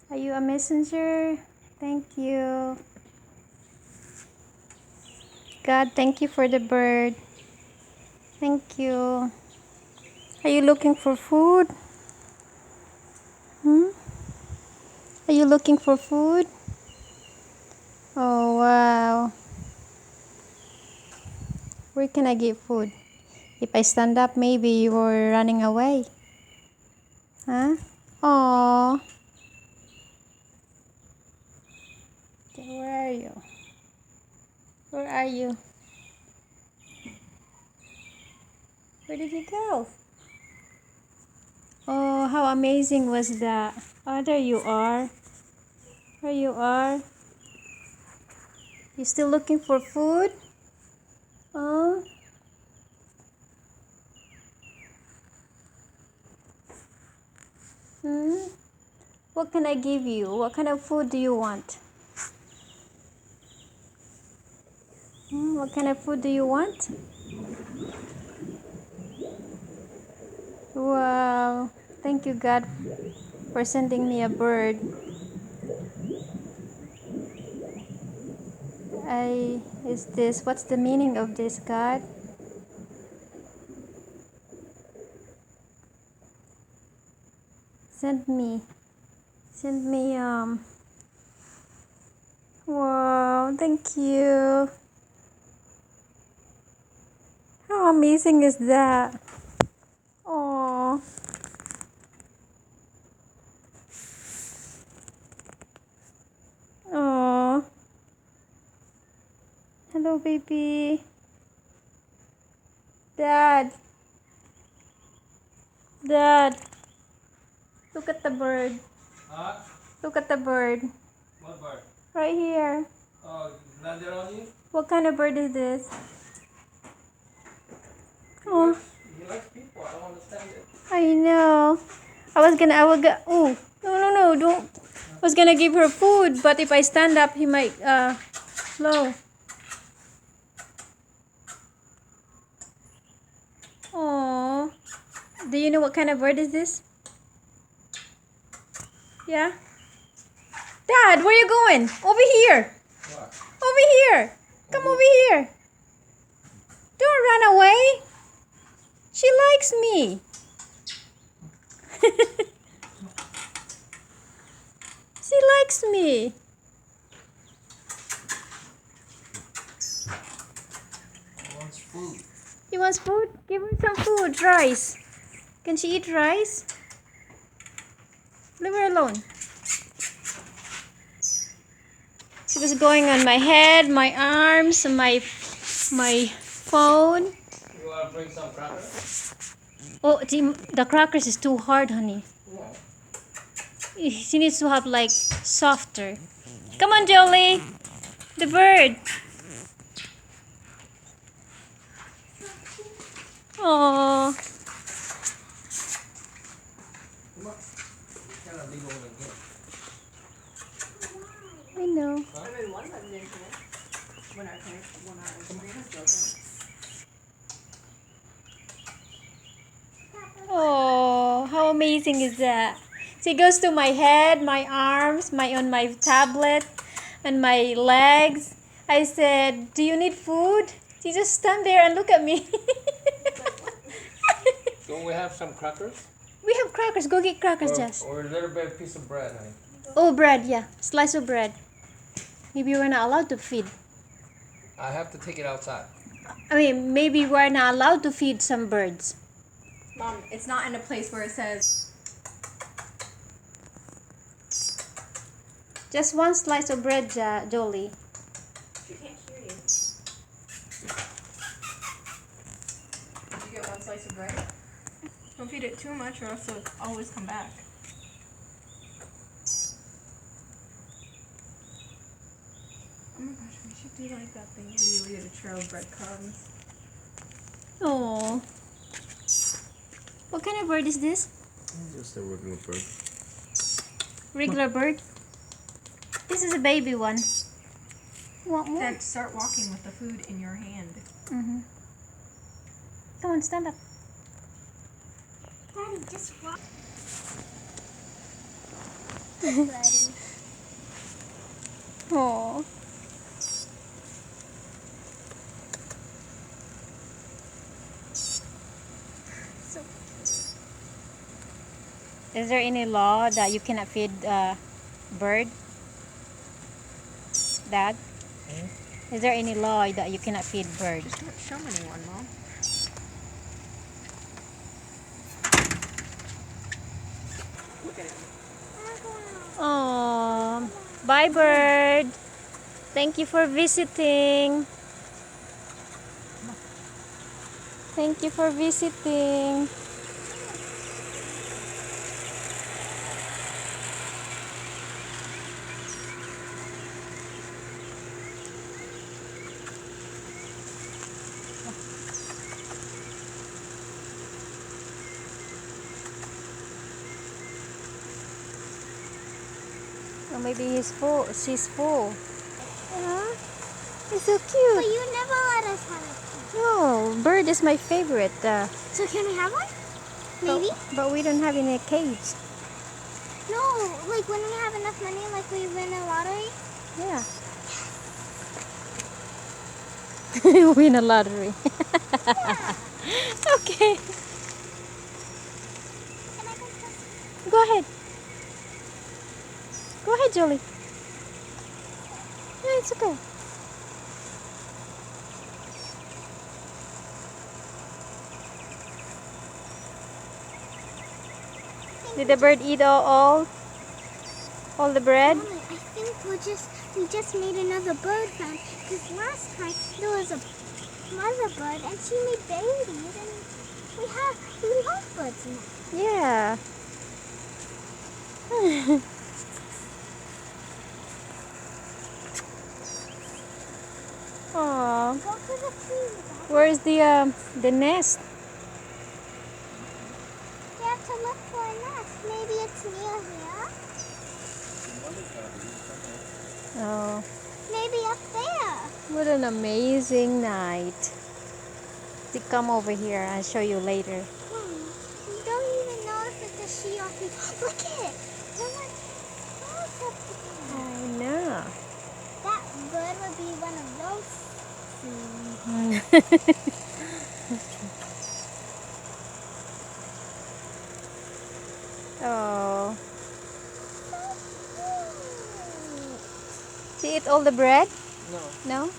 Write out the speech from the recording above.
Are you a messenger? Thank you. God, thank you for the bird. Thank you. Are you looking for food? Hmm? Are you looking for food? Oh, wow. Where can I get food? If I stand up, maybe you were running away. Huh? Oh. Where are you? Where are you? Where did you go? Oh, how amazing was that? Oh, there you are. There you are. You still looking for food? Oh. Hmm? What can I give you? What kind of food do you want? What kind of food do you want? Wow. Thank you, God, for sending me a bird. What's the meaning of this, God? Send me, send me, wow, thank you. How amazing is that? Oh, oh, hello, baby. Dad, Dad, look at the bird. Huh? Look at the bird. What bird? Right here. Oh, landed on you? What kind of bird is this? He Oh, likes, he likes people. I don't understand it. I know. I will get, oh, no, don't. I was gonna give her food, but if I stand up, he might, slow. Oh, do you know what kind of bird is this? Yeah? Dad, where you going? Over here. What? Over here. Come over here. Don't run away. She likes me. She likes me. He wants food. You want food? Give her some food. Rice. Can she eat rice? Leave her alone. She was going on my head, my arms, my phone. You want to bring some crackers? Oh, the crackers is too hard, honey. Yeah. She needs to have like softer. Come on, Jolie. The bird. Oh, Come on. You cannot leave over again. I know. Huh? I mean, one wasn't in here when our screen was broken. Oh, how amazing is that? She goes to my head, my arms, on my tablet, and my legs. I said, "Do you need food?" She just stand there and look at me. Don't we have some crackers? We have crackers. Go get crackers, Jess. Or a little bit piece of bread, honey. Oh, bread, yeah. Slice of bread. Maybe we're not allowed to feed. I have to take it outside. I mean, maybe we're not allowed to feed some birds. Mom, it's not in a place where it says. Just one slice of bread, Jolie. She can't hear you. Did you get one slice of bread? Don't feed it too much or else it'll always come back. Oh my gosh, we should do like that thing where you leave a trail of breadcrumbs. Oh. What kind of bird is this? Just a regular bird. Regular bird? This is a baby one. Want more? Then start walking with the food in your hand. Mm-hmm. Come on, stand up. Daddy, just walk. Bloody. Oh. So Is there any law that you cannot feed bird? Dad? Is there any law that you cannot feed bird? Just don't show anyone, Mom. Look at it. Oh, bye bird. Thank you for visiting. Thank you for visiting. Or maybe he's full. She's full. It's so but cute. you never let us have it. No, bird is my favorite. So can we have one? Maybe? But we don't have any cage. No, like when we have enough money, like we win a lottery. Yeah. Win a lottery. Okay. Can I go first? Go ahead. Go ahead, Julie. Yeah, it's okay. Did the bird eat all the bread? Mommy, I think we just made another bird friend because last time there was a mother bird and she made babies and we love birds now. Yeah. Aww. Go to the tree. Dad. Where's the nest? You have to look for a nest. Maybe it's near here. Oh, Maybe up there. what an amazing night. To come over here, I'll show you later. You don't even know if it's a she or he. Look at it. Look at I know. that bird would be one of those. Oh. She eat all the bread? No. No?